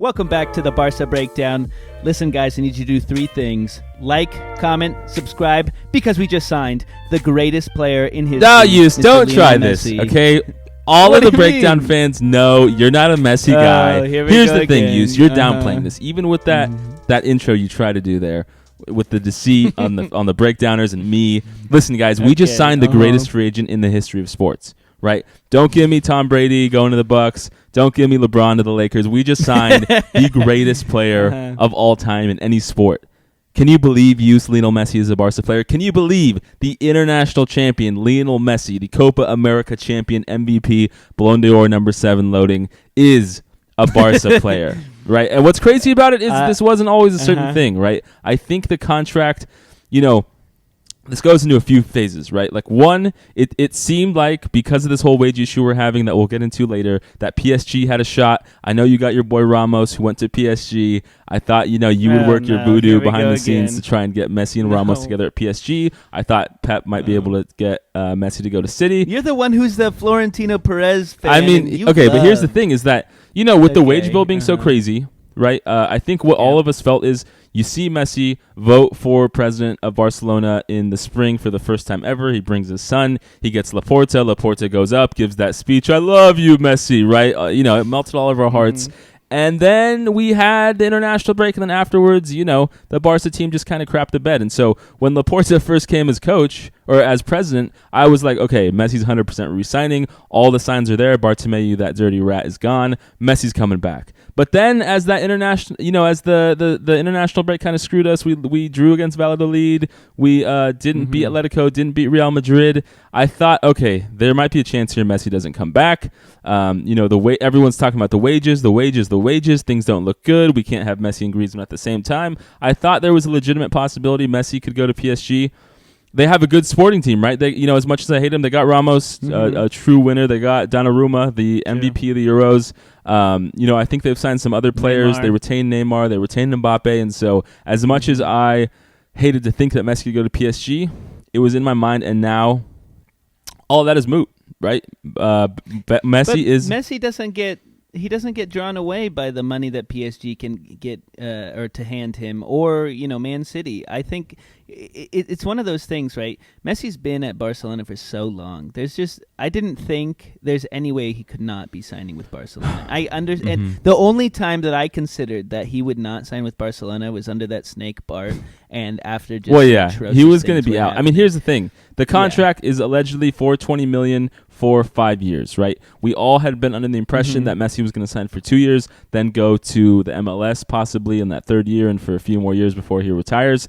Welcome back to the Barca Breakdown. Listen, guys, I need you to do three things. Like, comment, subscribe, because we just signed the greatest player in history. No, don't Lionel try Messi. this, okay? All What of the do you Breakdown mean? fans know you're not a Messi guy. Here's the thing, Yus, you're downplaying this. Even with that intro you try to do there, with the deceit on the Breakdowners and me. Listen, guys, we just signed the greatest free agent in the history of sports. Right? Don't give me Tom Brady going to the Bucks. Don't give me LeBron to the Lakers. We just signed the greatest player of all time in any sport. Can you believe Lionel Messi is a Barca player? Can you believe the international champion Lionel Messi, the Copa America Champion MVP, Ballon d'Or number 7 loading, is a Barca player? Right? And what's crazy about it is this wasn't always a certain thing, right? I think the contract, this goes into a few phases, right? Like, one, it seemed like because of this whole wage issue we're having that we'll get into later, that PSG had a shot. I know you got your boy Ramos who went to PSG. I thought, you would work your voodoo behind the scenes to try and get Messi and Ramos together at PSG. I thought Pep might be able to get Messi to go to City. You're the one who's the Florentino Perez fan. I mean, but here's the thing is that, with the wage bill being so crazy, right? I think what all of us felt is you see Messi vote for president of Barcelona in the spring for the first time ever. He brings his son. He gets Laporta. Laporta goes up, gives that speech. I love you, Messi, right? It melted all of our hearts. And then we had the international break, and then afterwards, the Barca team just kind of crapped the bed. And so when Laporta first came as coach or as president, I was like, okay, Messi's 100% re-signing. All the signs are there. Bartomeu, that dirty rat, is gone. Messi's coming back. But then as that international, as the international break kind of screwed us, we drew against Valladolid. We didn't beat Atletico, didn't beat Real Madrid. I thought, okay, there might be a chance here Messi doesn't come back. The way everyone's talking about the wages. Things don't look good. We can't have Messi and Griezmann at the same time. I thought there was a legitimate possibility Messi could go to PSG. They have a good sporting team, right? They, as much as I hate them, they got Ramos, a true winner. They got Donnarumma, the MVP of the Euros. I think they've signed some other players. Neymar. They retained Neymar. They retained Mbappe. And so as much as I hated to think that Messi could go to PSG, it was in my mind. And now all of that is moot, right? Messi doesn't get drawn away by the money that PSG can get or to hand him, or Man City. I think it's one of those things, right? Messi's been at Barcelona for so long. I didn't think there's any way he could not be signing with Barcelona. I understand. The only time that I considered that he would not sign with Barcelona was under that snake Bart, and after just he was going to be out. I mean, here's the thing: the contract is allegedly for $20 million for 5 years, right? We all had been under the impression that Messi was going to sign for 2 years, then go to the MLS possibly in that third year and for a few more years before he retires.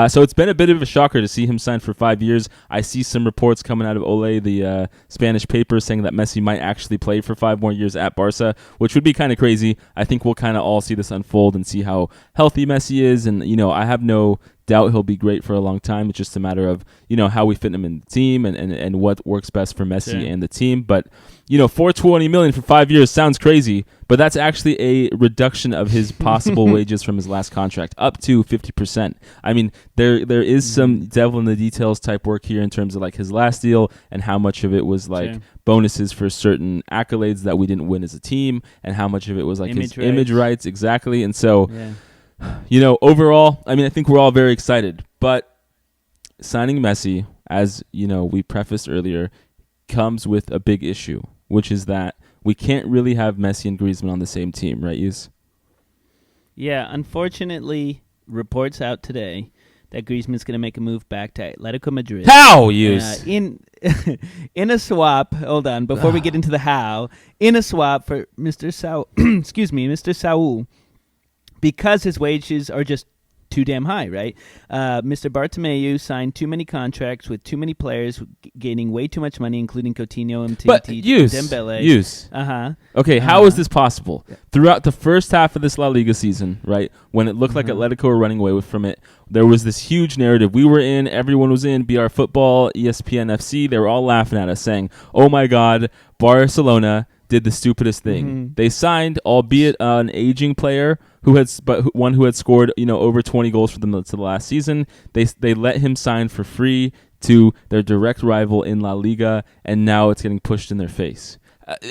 So it's been a bit of a shocker to see him sign for 5 years. I see some reports coming out of Ole, the Spanish paper, saying that Messi might actually play for 5 more years at Barca, which would be kind of crazy. I think we'll kind of all see this unfold and see how healthy Messi is. And, I have no doubt he'll be great for a long time. It's just a matter of, how we fit him in the team and what works best for Messi and the team. But, $420 million for 5 years sounds crazy, but that's actually a reduction of his possible wages from his last contract, up to 50%. I mean, there is some devil in the details type work here in terms of like his last deal and how much of it was like bonuses for certain accolades that we didn't win as a team, and how much of it was like his image rights. Exactly. And so, overall, I mean, I think we're all very excited, but signing Messi, as we prefaced earlier, comes with a big issue, which is that we can't really have Messi and Griezmann on the same team, right, Yus? Yeah, unfortunately, reports out today that Griezmann's going to make a move back to Atletico Madrid. How, Yus? In a swap, hold on, before we get into the how, in a swap for Mr. Saul, Mr. Saul, because his wages are just too damn high, right? Mr. Bartomeu signed too many contracts with too many players gaining way too much money, including Coutinho, Umtiti, Dembele. Okay, how is this possible? Throughout the first half of this La Liga season, right, when it looked like Atletico were running away from it, there was this huge narrative. We were in, everyone was in, BR Football, ESPN FC. They were all laughing at us saying, oh my God, Barcelona did the stupidest thing. They signed, albeit an aging player, one who had scored over 20 goals for them to the last season. They let him sign for free to their direct rival in La Liga, and now it's getting pushed in their face.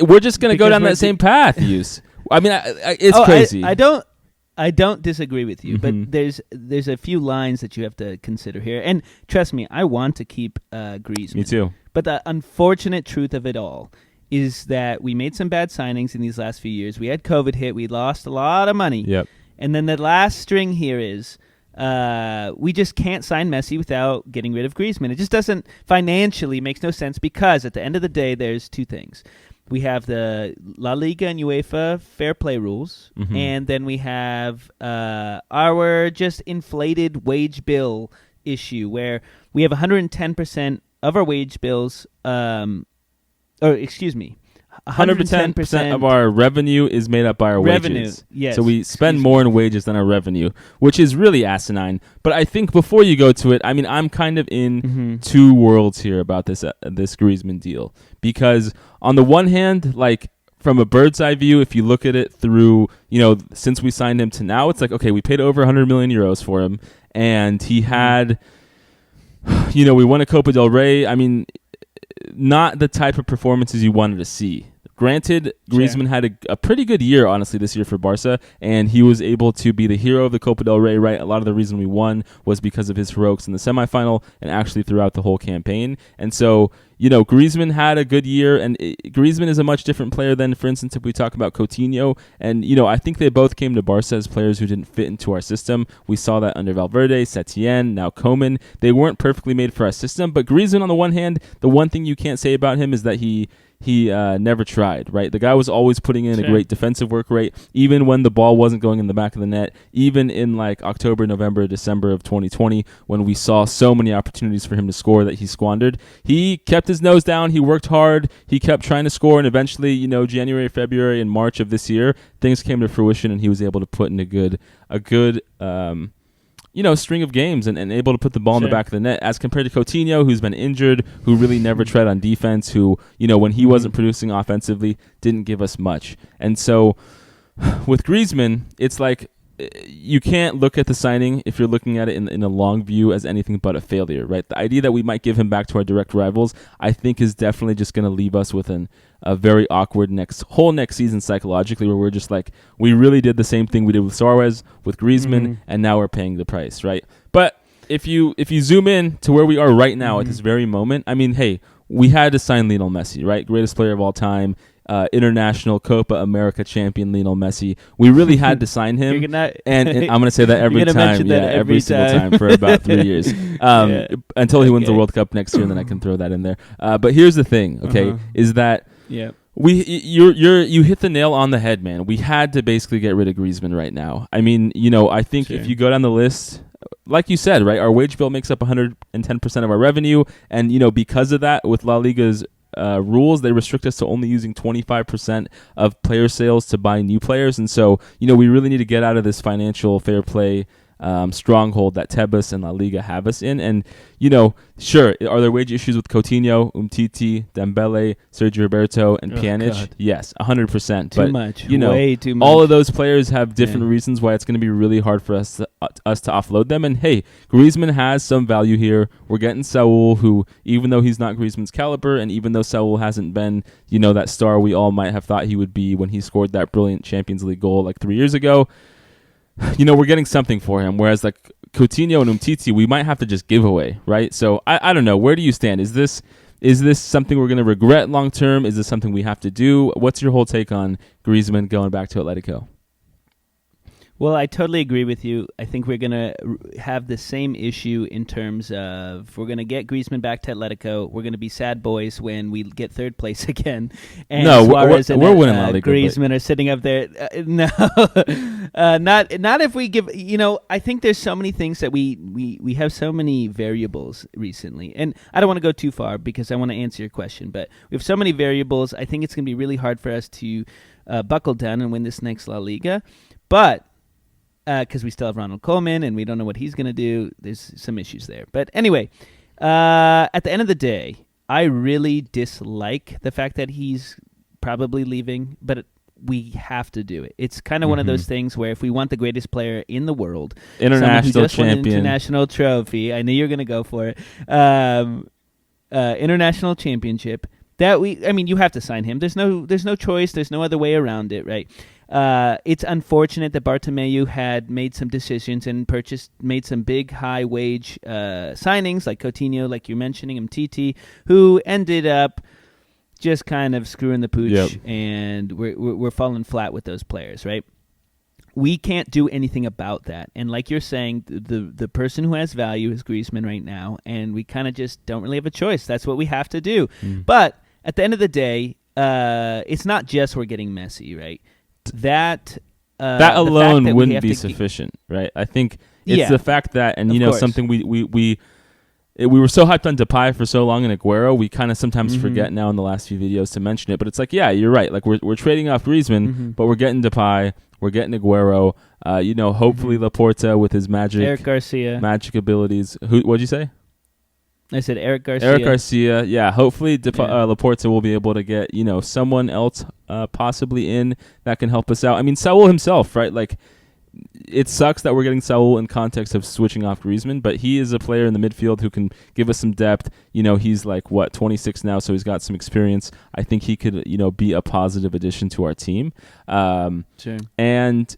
We're just going to go down that same path, Yus. I mean, it's crazy. I don't disagree with you, but there's a few lines that you have to consider here. And trust me, I want to keep Griezmann. Me too. But the unfortunate truth of it all is that we made some bad signings in these last few years. We had COVID hit. We lost a lot of money. Yep. And then the last string here is we just can't sign Messi without getting rid of Griezmann. It just doesn't financially makes no sense because at the end of the day, there's two things. We have the La Liga and UEFA fair play rules, and then we have our just inflated wage bill issue where we have 110% of our wage bills, 110% of our revenue is made up by our wages. Yes. So we spend more in wages than our revenue, which is really asinine. But I think before you go to it, I mean, I'm kind of in two worlds here about this Griezmann deal. Because on the one hand, like from a bird's eye view, if you look at it through, since we signed him to now, it's like, okay, we paid over 100 million euros for him. And he had, we won a Copa del Rey. I mean, not the type of performances you wanted to see. Granted, Griezmann had a pretty good year, honestly, this year for Barca, and he was able to be the hero of the Copa del Rey, right? A lot of the reason we won was because of his heroics in the semifinal and actually throughout the whole campaign. And so, Griezmann had a good year, and Griezmann is a much different player than, for instance, if we talk about Coutinho. And, I think they both came to Barca as players who didn't fit into our system. We saw that under Valverde, Setien, now Koeman. They weren't perfectly made for our system, but Griezmann, on the one hand, the one thing you can't say about him is that he never tried, right? The guy was always putting in a great defensive work rate, even when the ball wasn't going in the back of the net, even in like October, November, December of 2020, when we saw so many opportunities for him to score that he squandered. He kept his nose down. He worked hard. He kept trying to score, and eventually, January, February, and March of this year, things came to fruition, and he was able to put in a good string of games and able to put the ball in the back of the net as compared to Coutinho, who's been injured, who really never tried on defense, who, when he wasn't producing offensively, didn't give us much. And so with Griezmann, it's like you can't look at the signing, if you're looking at it in a long view, as anything but a failure, right? The idea that we might give him back to our direct rivals, I think is definitely just going to leave us with a very awkward next season psychologically, where we're just like, we really did the same thing we did with Suarez, with Griezmann, and now we're paying the price, right? But if you zoom in to where we are right now at this very moment, I mean, hey, we had to sign Lionel Messi, right? Greatest player of all time. International Copa America champion Lionel Messi. We really had to sign him, and I'm going to say that every time, every single time for about 3 years, until he wins the World Cup next year, and then I can throw that in there. But here's the thing, okay, is that you hit the nail on the head, man. We had to basically get rid of Griezmann right now. I mean, I think if you go down the list, like you said, right, our wage bill makes up 110% of our revenue, and because of that, with La Liga's rules, they restrict us to only using 25% of player sales to buy new players. And so, we really need to get out of this financial fair play stronghold that Tebas and La Liga have us in. And, sure, are there wage issues with Coutinho, Umtiti, Dembele, Sergi Roberto, and Pjanic? Yes, 100%. Too much. Way too much. All of those players have different reasons why it's going to be really hard for us to offload them. And, hey, Griezmann has some value here. We're getting Saul, who, even though he's not Griezmann's caliber, and even though Saul hasn't been, that star we all might have thought he would be when he scored that brilliant Champions League goal like 3 years ago, we're getting something for him. Whereas like Coutinho and Umtiti, we might have to just give away, right? So I don't know. Where do you stand? Is this something we're going to regret long term? Is this something we have to do? What's your whole take on Griezmann going back to Atletico? Well, I totally agree with you. I think we're going to have the same issue in terms of we're going to get Griezmann back to Atletico. We're going to be sad boys when we get third place again. And no, Suarez we're winning La Liga. Griezmann are sitting up there. No, not if we give. I think there's so many things that we have so many variables recently, and I don't want to go too far because I want to answer your question. But we have so many variables. I think it's going to be really hard for us to buckle down and win this next La Liga, but. Because we still have Ronald Koeman, and we don't know what he's going to do. There's some issues there. But anyway, at the end of the day, I really dislike the fact that he's probably leaving, but we have to do it. It's kind of one of those things where if we want the greatest player in the world, international champion, won an international trophy, I knew you were going to go for it, international championship, you have to sign him. There's no choice. There's no other way around it, right? It's unfortunate that Bartomeu had made some decisions and made some big high wage signings like Coutinho, like you're mentioning, Umtiti, who ended up just kind of screwing the pooch, and we're falling flat with those players, right? We can't do anything about that. And like you're saying, the person who has value is Griezmann right now, and we kind of just don't really have a choice. That's what we have to do. But at the end of the day, it's not just we're getting Messi, right? That alone wouldn't be sufficient, right? I think it's the fact that, and something we were so hyped on Depay for so long and Aguero, we kind of sometimes forget now in the last few videos to mention it. But it's like, yeah, you're right. Like we're trading off Griezmann, but we're getting Depay. We're getting Aguero. Hopefully Laporta with his Eric Garcia magic abilities. What'd you say? I said Eric Garcia. Eric Garcia, yeah. Hopefully Laporta will be able to get someone else possibly in that can help us out. I mean, Saul himself, right? Like, it sucks that we're getting Saul in context of switching off Griezmann, but he is a player in the midfield who can give us some depth. He's like 26 now, so he's got some experience. I think he could be a positive addition to our team. Sure. And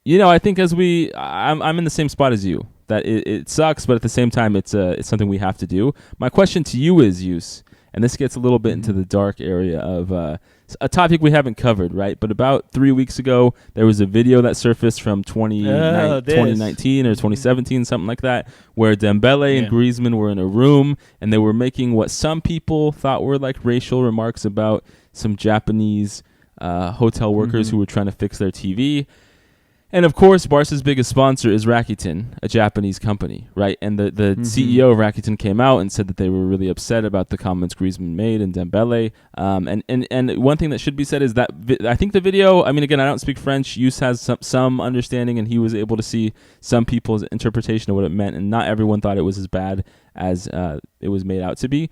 I think I'm in the same spot as you, that it sucks, but at the same time it's something we have to do. My question to you is, Yus, and this gets a little bit into the dark area of a topic we haven't covered, right? But about 3 weeks ago, there was a video that surfaced from 2019 or 2017, something like that, where Dembele and Griezmann were in a room, and they were making what some people thought were like racial remarks about some Japanese hotel workers who were trying to fix their TV. And of course, Barca's biggest sponsor is Rakuten, a Japanese company, right? And the CEO of Rakuten came out and said that they were really upset about the comments Griezmann made and Dembele. And one thing that should be said is that I think the video, I mean, again, I don't speak French. Yus has some understanding, and he was able to see some people's interpretation of what it meant, and not everyone thought it was as bad as it was made out to be.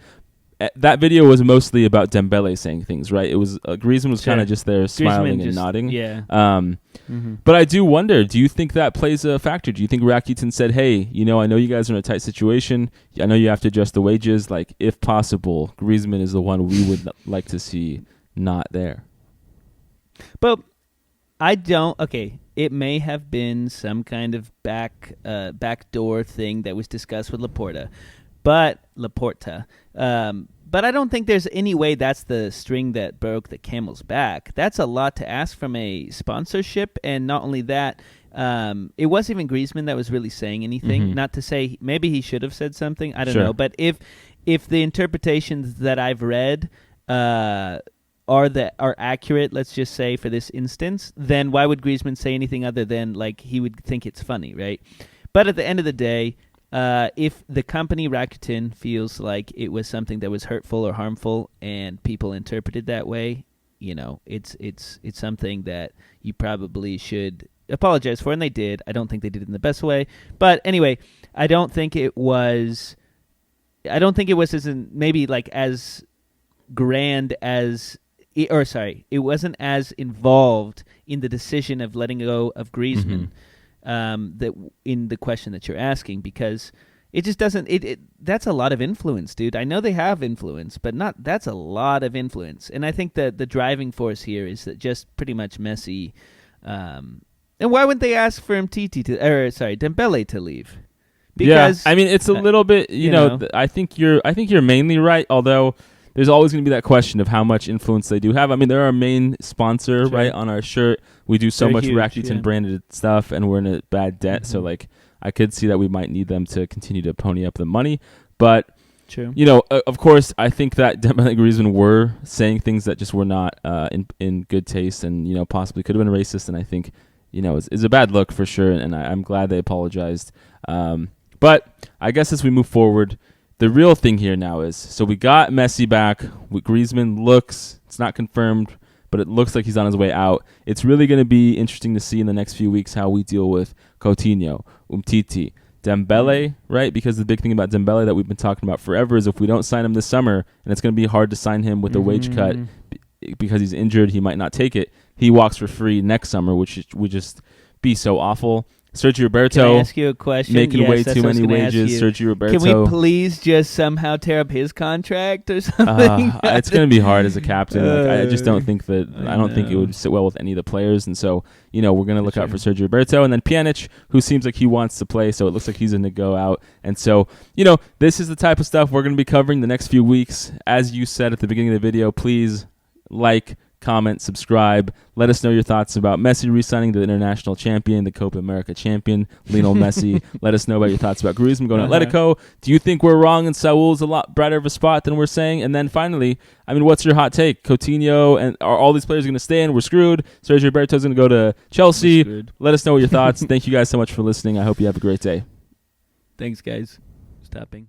That video was mostly about Dembele saying things, right? It was Griezmann was kind of just there smiling and nodding. Yeah. But I do wonder, do you think that plays a factor? Do you think Rakuten said, hey, I know you guys are in a tight situation. I know you have to adjust the wages. Like, if possible, Griezmann is the one we would like to see not there. But I don't. Okay, it may have been some kind of backdoor thing that was discussed with Laporta. But I don't think there's any way that's the string that broke the camel's back. That's a lot to ask from a sponsorship, and not only that, it wasn't even Griezmann that was really saying anything. Not to say maybe he should have said something. I don't know. But if the interpretations that I've read are accurate, let's just say for this instance, then why would Griezmann say anything other than like he would think it's funny, right? But at the end of the day, if the company Rakuten feels like it was something that was hurtful or harmful and people interpreted that way, it's something that you probably should apologize for, and they did. I don't think they did it in the best way, but anyway, I don't think it was as maybe like as grand as, it wasn't as involved in the decision of letting go of Griezmann. That in the question that you're asking, because it just doesn't. That's a lot of influence, dude. I know they have influence, but that's a lot of influence. And I think that the driving force here is that just pretty much Messi. And why wouldn't they ask for Dembele to leave? Because I mean, it's a little bit. I think you're mainly right. Although there's always going to be that question of how much influence they do have. I mean, they're our main sponsor, right, on our shirt. We do so much Rakuten branded stuff, and we're in a bad debt. So, like, I could see that we might need them to continue to pony up the money. But, of course, I think that Dembele and Griezmann were saying things that just were not in good taste, and, possibly could have been racist. And I think, it's a bad look for sure. And I'm glad they apologized. But I guess as we move forward, the real thing here now is, so we got Messi back. Griezmann looks, it's not confirmed, but it looks like he's on his way out. It's really going to be interesting to see in the next few weeks how we deal with Coutinho, Umtiti, Dembele, right? Because the big thing about Dembele that we've been talking about forever is if we don't sign him this summer, and it's going to be hard to sign him with a wage cut because he's injured, he might not take it. He walks for free next summer, which would just be so awful. Sergi Can I Roberto ask you a question? making Yes, way that's too what I was many gonna ask wages. you. Sergi Roberto. Can we please just somehow tear up his contract or something? It's going to be hard as a captain. I just don't think that. I don't think it know. would sit well with any of the players. And so, we're going to look out sure. for Sergio Roberto, and then Pjanic, who seems like he wants to play. So it looks like he's going to go out. And so, this is the type of stuff we're going to be covering the next few weeks. As you said at the beginning of the video, please like, comment, subscribe. Let us know your thoughts about Messi re-signing the international champion, the Copa America champion, Lionel Messi. Let us know about your thoughts about Griezmann going to Atletico. Do you think we're wrong and Saul's a lot brighter of a spot than we're saying? And then finally, what's your hot take? Coutinho and are all these players going to stay in? We're screwed. Sergio Roberto's going to go to Chelsea. Let us know your thoughts. Thank you guys so much for listening. I hope you have a great day. Thanks, guys. Stopping.